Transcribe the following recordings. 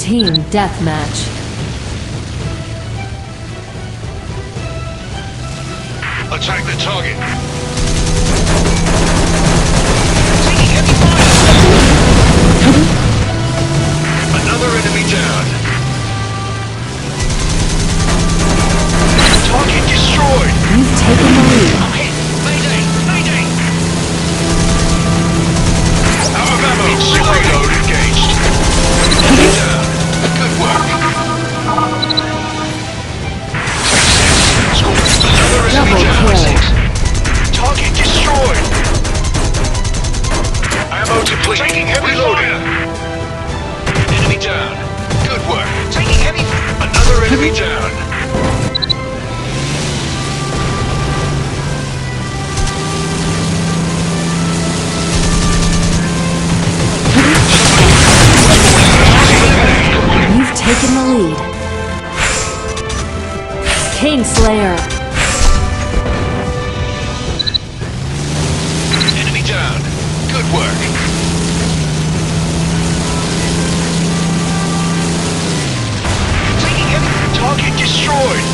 Team Deathmatch. Attack the target. Taking heavy fire. Another enemy down. Target destroyed. You've taken the lead. I'm hit. Mayday! Mayday! Out of ammo. Reload engaged. Enemy down. Good work. Another enemy Double down. kill. Target destroyed. Ammo depleted. Taking heavy fire. Enemy down. Good work. Taking heavy. Another enemy down. You've taken the lead. King Slayer. Enemy down. Good work. Taking heavy. Target destroyed.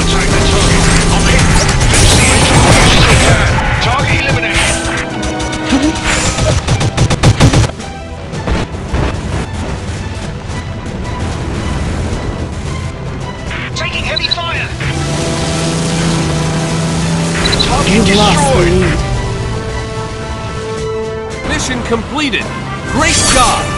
Attack the target. I'm hit. Finish the engine while you still can. Target eliminated. Taking heavy fire. Target You've lost the destroyed. lead. Mission completed. Great job!